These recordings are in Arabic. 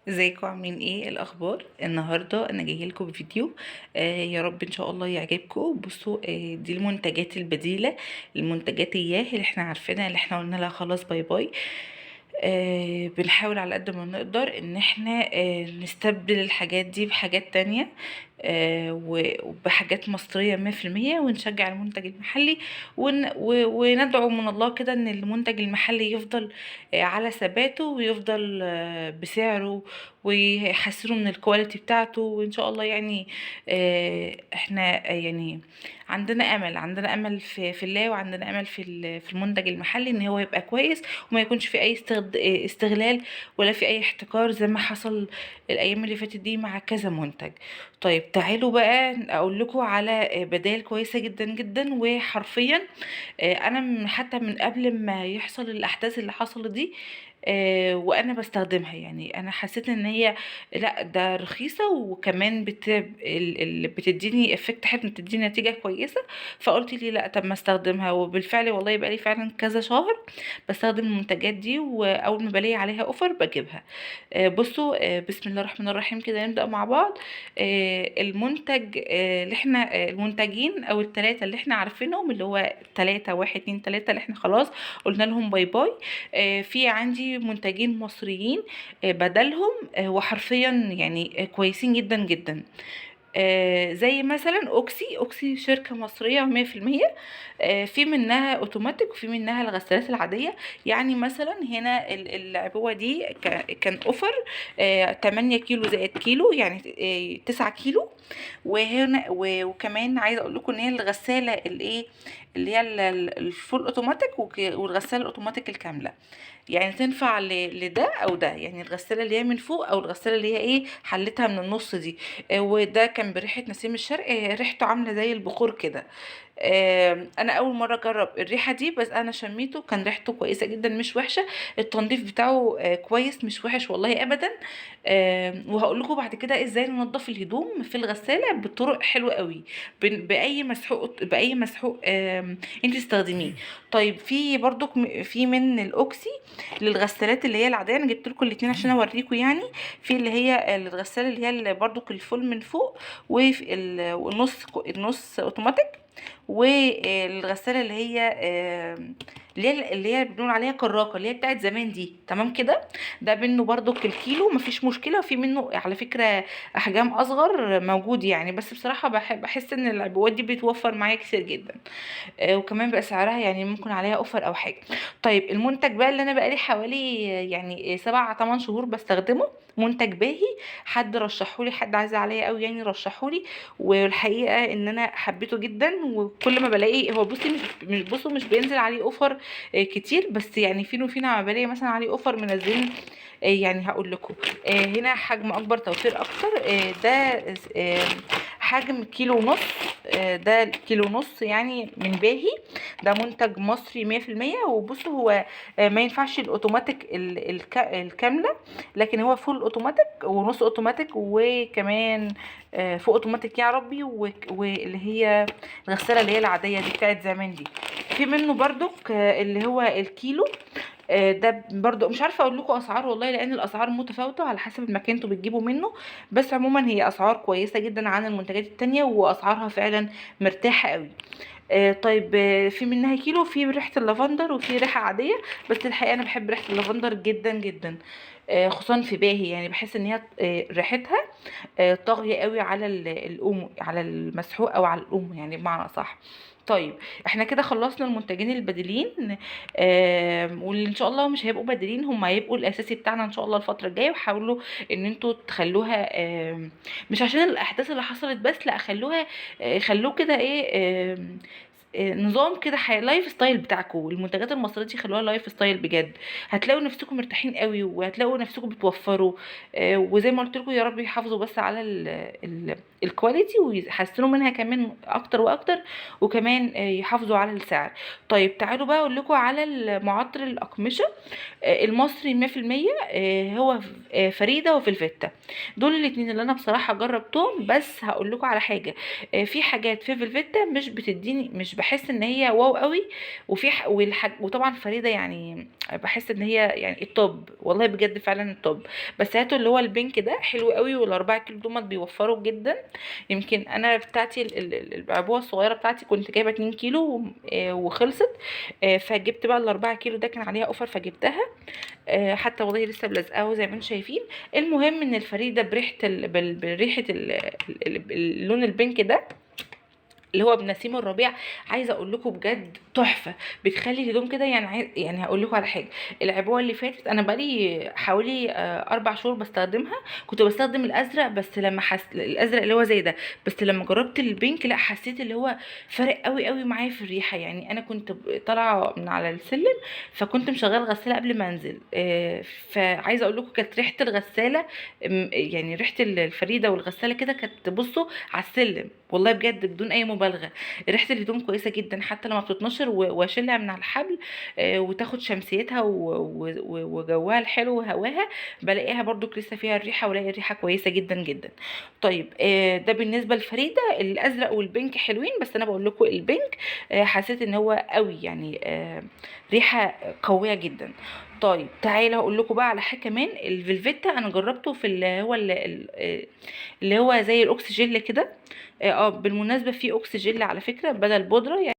ازيكم عاملين ايه الاخبار؟ النهارده انا جايه لكم بفيديو. يا رب ان شاء الله يعجبكم. بصوا، دي المنتجات البديله، المنتجات اياه اللي احنا عارفينها، اللي احنا قلنا لها خلاص باي باي. بنحاول على قد ما نقدر ان احنا نستبدل الحاجات دي بحاجات تانية، وبحاجات مصرية 100%، ونشجع المنتج المحلي، وندعو من الله كده ان المنتج المحلي يفضل على ثباته، ويفضل بسعره، ويحسنوا من الكواليتي بتاعته. وان شاء الله يعني احنا يعني عندنا امل في الله، وعندنا امل في المنتج المحلي ان هو يبقى كويس، وما يكونش في اي استغلال، ولا في اي احتكار زي ما حصل الايام اللي فاتت دي مع كذا منتج. طيب تعالوا بقى اقول لكم على بدائل كويسه جدا جدا، وحرفيا انا حتى من قبل ما يحصل الاحداث اللي حصلت دي وانا بستخدمها. يعني انا حسيت ان هي لا ده رخيصه، وكمان بتديني افكت حلو، بتديني نتيجه كويسه. فقلت لي لا، طب ما استخدمها. وبالفعل والله بقى لي فعلا كذا شهر بستخدم المنتجات دي، واول ما بلاقي عليها اوفر بجيبها. بصوا، بسم الله الرحمن الرحيم كده نبدأ مع بعض. المنتج اللي احنا المنتجين او التلاتة اللي احنا عارفينهم، اللي هو تلاتة، واحد اتنين تلاتة، اللي احنا خلاص قلنا لهم باي باي. في عندي منتجين مصريين بدلهم، وحرفيا يعني كويسين جدا جدا. زي مثلا اوكسي شركة مصرية 100%. في منها اوتوماتيك، وفي منها الغسالات العادية. يعني مثلا هنا العبوة دي كان اوفر 8 كيلو زائد كيلو، يعني 9 كيلو. وهنا وكمان عايزه اقول لكم ان هي الغساله الايه، اللي هي الفول اوتوماتيك، والغساله الاوتوماتيك الكامله. يعني تنفع لده او ده، يعني الغساله اللي هي من فوق، او الغساله اللي هي ايه حلتها من النص دي. وده كان بريحه نسيم الشرق، ريحته عامله زي البخور كده. انا اول مره اجرب الريحه دي، بس انا شميته كان ريحته كويسه جدا، مش وحشه. التنظيف بتاعه كويس، مش وحش والله ابدا. وهقول لكم بعد كده ازاي ننضف الهدوم في الغساله بطرق حلوه قوي، باي مسحوق انت تستخدميه. طيب في برضو في من الاوكسي للغسالات اللي هي العاديه، انا جبت لكم الاثنين عشان اوريكم يعني. في اللي هي الغساله اللي هي برضو الفول من فوق، والنص اوتوماتيك. والغساله اللي هي بنقول عليها كراكه، اللي هي بتاعت زمان دي، تمام كده. ده منه برضو الكيلو مفيش مشكله، وفي منه على فكره احجام اصغر موجود يعني. بس بصراحه بحس ان العبوات دي بتوفر معايا كتير جدا. وكمان بقى سعرها يعني ممكن عليها اوفر او حاجه. طيب المنتج بقى اللي انا بقالي حوالي يعني 7 8 شهور بستخدمه، منتج باهي. حد رشحولي، حد عايز عليا قوي يعني رشحولي. والحقيقه ان انا حبيته جدا. وكل ما بلاقي هو بصي مش بصوا مش بينزل عليه اوفر كتير، بس يعني فين وفين عم بلاقي مثلا عليه اوفر منزلين. يعني هقول لكم هنا حجم اكبر، توفير اكتر. ده حجم كيلو ونص. ده كيلو ونص يعني من باهي. ده منتج مصري 100%. وبصوا هو ما ينفعش الاوتوماتيك الكامله، لكن هو فول اوتوماتيك ونص اوتوماتيك، وكمان فوق اوتوماتيك يا ربي. واللي هي الغساله اللي هي العاديه دي بتاعت زمان دي. في منه برضو اللي هو الكيلو. ده برضو مش عارفه اقول لكم اسعار والله، لان الاسعار متفاوته على حسب المكان انتوا بتجيبوا منه. بس عموما هي اسعار كويسه جدا عن المنتجات التانية، واسعارها فعلا مرتاحه قوي. طيب، في منها كيلو، في ريحه اللافندر وفي ريحه عاديه. بس الحقيقه انا بحب ريحه اللافندر جدا جدا. خصوصا في باهي، يعني بحس ان هي ريحتها طاغيه قوي على الام، على المسحوق، او على الام يعني بمعنى صح. طيب احنا كده خلصنا المنتجين البديلين. واللي ان شاء الله مش هيبقوا بديلين، هم هيبقوا الاساسي بتاعنا ان شاء الله الفتره الجايه. وحاولوا ان انتوا تخلوها مش عشان الاحداث اللي حصلت بس، لا خلوها خلوه كده ايه، نظام كده لايف ستايل بتاعكم. المنتجات المصريه دي خلوها لايف ستايل بجد. هتلاقوا نفسكم مرتاحين قوي، وهتلاقوا نفسكم بتوفروا. وزي ما قلت لكم، يا رب يحافظوا بس على الكواليتي، ويحسنوا منها كمان اكتر واكتر. وكمان يحافظوا على السعر. طيب تعالوا بقى اقول لكم على معطر الاقمشه المصري 100%. هو فريده وفلفته. دول الاتنين اللي انا بصراحه جربتهم. بس هقول لكم على حاجه، في حاجات في فلفته مش بحس ان هي واو قوي. وطبعا فريده يعني بحس ان هي يعني التوب، والله بجد فعلا التوب. بس هاتوا اللي هو البينك ده حلو قوي، والاربعة كيلو دول بيوفروا جدا. يمكن انا بتاعتي العبوه الصغيره بتاعتي كنت جايبه 2 كيلو وخلصت. فجبت بقى الاربعة كيلو ده كان عليها اوفر فجبتها. حتى والله لسه ملزقاه زي ما انتم شايفين. المهم ان الفريده بريحه بريحه اللون البينك ده اللي هو بنسيم الربيع. عايزه اقول لكم بجد تحفه، بتخلي الهدوم كده يعني يعني هقول لكم على حاجه. العبوه اللي فاتت انا بقالي حوالي 4 شهور بستخدمها. كنت بستخدم الازرق، بس لما الازرق اللي هو زي ده، بس لما جربت البينك لا حسيت اللي هو فرق قوي قوي معايا في الريحه. يعني انا كنت طالعه من على السلم، فكنت مشغله غساله قبل ما انزل. فعايزه اقول لكم كانت ريحه الغساله يعني ريحه الفريده والغساله كده كانت بصوا على السلم، والله بجد بدون اي مبالغه. ريحه الهدوم كويسه جدا حتى لما بتتنشر واشيلها من على الحبل وتاخد شمسيتها وجوها الحلو وهواها، بلاقيها برضو لسه فيها الريحه، ولاقي الريحه كويسه جدا جدا. طيب ده بالنسبه للفريده. الازرق والبينك حلوين، بس انا بقول لكم البينك حسيت ان هو قوي يعني ريحه قويه جدا. طيب تعالى هقول لكم بقى على حاجه كمان. الفلفيتا انا جربته في اللي هو اللي هو زي الاكسجين كده. بالمناسبه في اكسجين على فكره بدل بودره. يعني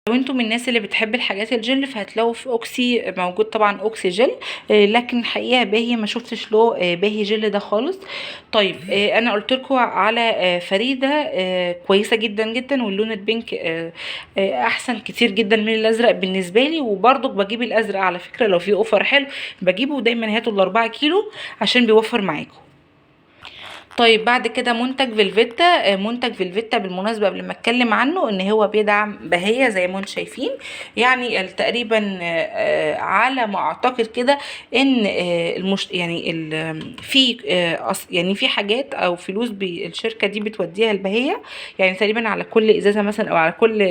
لو انتم من الناس اللي بتحب الحاجات الجل فهتلاقوا في اوكسي موجود طبعا اوكسي جل. لكن الحقيقه باهي ما شفتش له باهي جل ده خالص. طيب انا قلت لكم على فريده كويسه جدا جدا، واللون البينك احسن كتير جدا من الازرق بالنسبه لي. وبرضك بجيب الازرق على فكره لو في اوفر حلو بجيبه دايما. هاتوا ال4 كيلو عشان بيوفر معاكم. طيب بعد كده منتج فيلفيتا. منتج فيلفيتا بالمناسبة قبل ما اتكلم عنه ان هو بيدعم بهية زي ما انتم شايفين. يعني تقريبا على ما اعتقد كده ان يعني في يعني في حاجات او فلوس الشركة دي بتوديها البهية. يعني تقريبا على كل ازازة مثلا او على كل،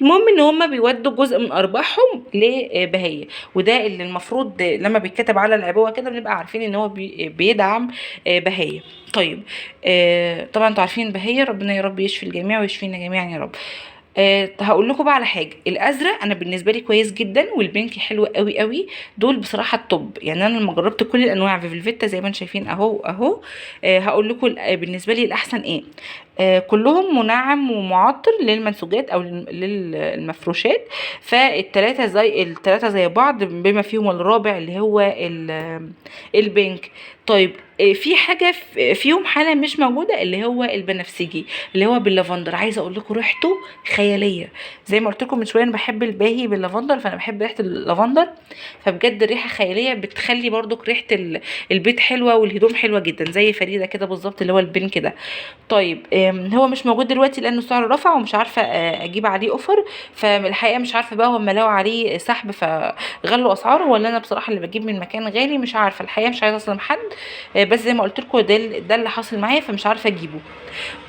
المهم ان هم بيودوا جزء من ارباحهم لبهية. وده اللي المفروض لما بيتكتب على العبوة كده بنبقى عارفين ان هو بيدعم بهية. طيب طبعا انتوا عارفين بهية، ربنا يا رب يشفي الجميع ويشفينا جميعا يا رب. هقول لكم بقى على حاجه. الازرق انا بالنسبه لي كويس جدا، والبينك حلو قوي قوي. دول بصراحه الطب. يعني انا لما جربت كل الانواع في فيلفيتا زي ما انتم شايفين اهو اهو. هقول لكم بالنسبه لي الاحسن ايه. كلهم منعم ومعطر للمنسوجات او للمفروشات. التلاتة زي بعض بما فيهم الرابع اللي هو البينك. طيب في حاجه فيهم حاله مش موجوده اللي هو البنفسجي اللي هو باللافندر. عايزه اقول لكم ريحته خياليه. زي ما قلت لكم من شويه انا بحب الباهي باللافندر، فانا بحب ريحه اللافندر. فبجد ريحه خياليه بتخلي برضو ريحه البيت حلوه والهدوم حلوه جدا زي فريده كده بالظبط اللي هو البينك ده. طيب هو مش موجود دلوقتي لانه سعره رفع ومش عارفه اجيب عليه اوفر. فالحقيقه مش عارفه بقى هم لقوا عليه سحب فغلوا اسعاره، ولا انا بصراحه اللي بجيب من مكان غالي مش عارفه الحقيقه. مش عايزه اظلم حد بس زي ما قلت لكم ده اللي حاصل معايا فمش عارفه اجيبه.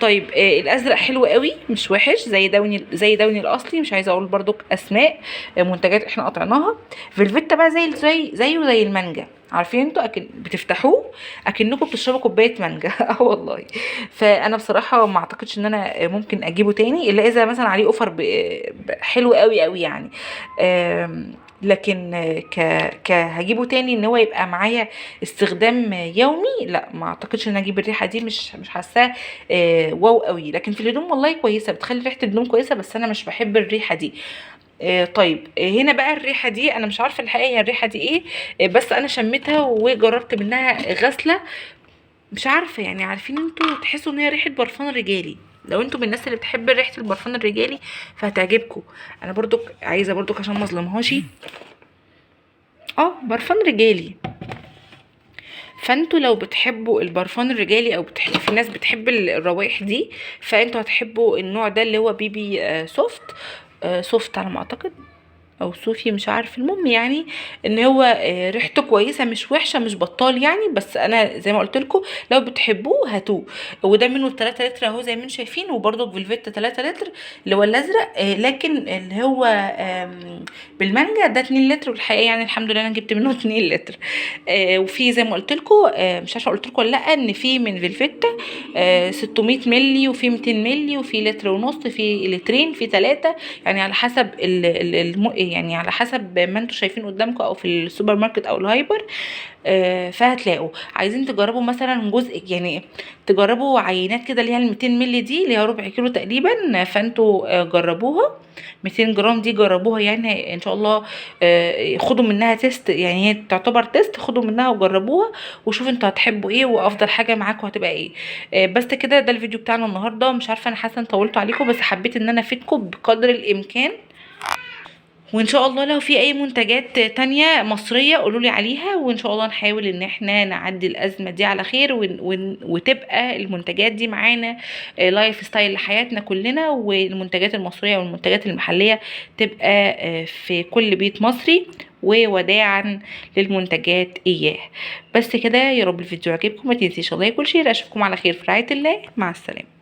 طيب الازرق حلو قوي مش وحش زي دوني الاصلي. مش عايزه اقول برضو اسماء منتجات احنا قطعناها. فيلفيتا بقى زي المانجا. عارفين انتوا بتفتحوه اكنكم بتشربوا كوبايه مانجا والله. فانا بصراحه ما اعتقدش ان انا ممكن اجيبه تاني الا اذا مثلا عليه اوفر حلو قوي قوي يعني. لكن هجيبه تاني ان هو يبقى معايا استخدام يومي لا ما اعتقدش ان اجيب الريحه دي. مش حاساه واو قوي. لكن في الهدوم والله كويسه بتخلي ريحه الهدوم كويسه، بس انا مش بحب الريحه دي. طيب هنا بقى الريحه دي انا مش عارفه الحقيقه هي الريحه دي ايه. بس انا شميتها وجربت منها غسله. مش عارفه يعني عارفين انتوا تحسوا ان هي ريحه برفان رجالي. لو انتوا من الناس اللي بتحب ريحه البرفان الرجالي فهتعجبكم. انا برضو عايزه برضو عشان ما اظلمهاش برفان رجالي. فانتوا لو بتحبوا البرفان الرجالي او في ناس بتحب الروائح دي فانتوا هتحبوا النوع ده اللي هو بيبي سوفت. سوفت على ما اعتقد. او صوفي مش عارف، المهم يعني ان هو ريحته كويسه مش وحشه مش بطال يعني. بس انا زي ما قلت لكم لو بتحبوه هاتوه. وده منه 3 لتر اهو زي ما انتم شايفين، وبرده فيلفيتا 3 لتر اللي هو الازرق. لكن اللي هو بالمانجا ده 2 لتر، والحقيقه يعني الحمد لله انا جبت منه 2 لتر. وفي زي ما قلت لكم مش عارفه قلت لكم ولا لا، ان في من فيلفيتا 600 مللي، وفي 200 مللي، وفي لتر ونص، في لترين، في 3. يعني على حسب يعني على حسب ما انتم شايفين قدامكم او في السوبر ماركت او الهايبر. فهتلاقوا عايزين تجربوا مثلا جزء، يعني تجربوا عينات كده اللي هي ال 200 مللي دي اللي هي ربع كيلو تقريبا. فانتوا جربوها 200 جرام دي، جربوها يعني ان شاء الله. خدوا منها تيست، يعني هي تعتبر تيست، خدوا منها وجربوها وشوفوا انتوا هتحبوا ايه وافضل حاجه معاكم هتبقى ايه. بس كده ده الفيديو بتاعنا النهارده. مش عارفه انا حاسه ان طولت عليكم، بس حبيت ان انا افيدكم بقدر الامكان. وان شاء الله لو في اي منتجات تانية مصرية قولولي عليها، وان شاء الله نحاول ان احنا نعدي الازمة دي على خير، وتبقى المنتجات دي معانا لايف ستايل لحياتنا كلنا، والمنتجات المصرية والمنتجات المحلية تبقى في كل بيت مصري، ووداعا للمنتجات اياه. بس كده، يا رب الفيديو عجبكم، ما تنسيش لايك وشير. اشوفكم على خير في رعاية الله، مع السلامة.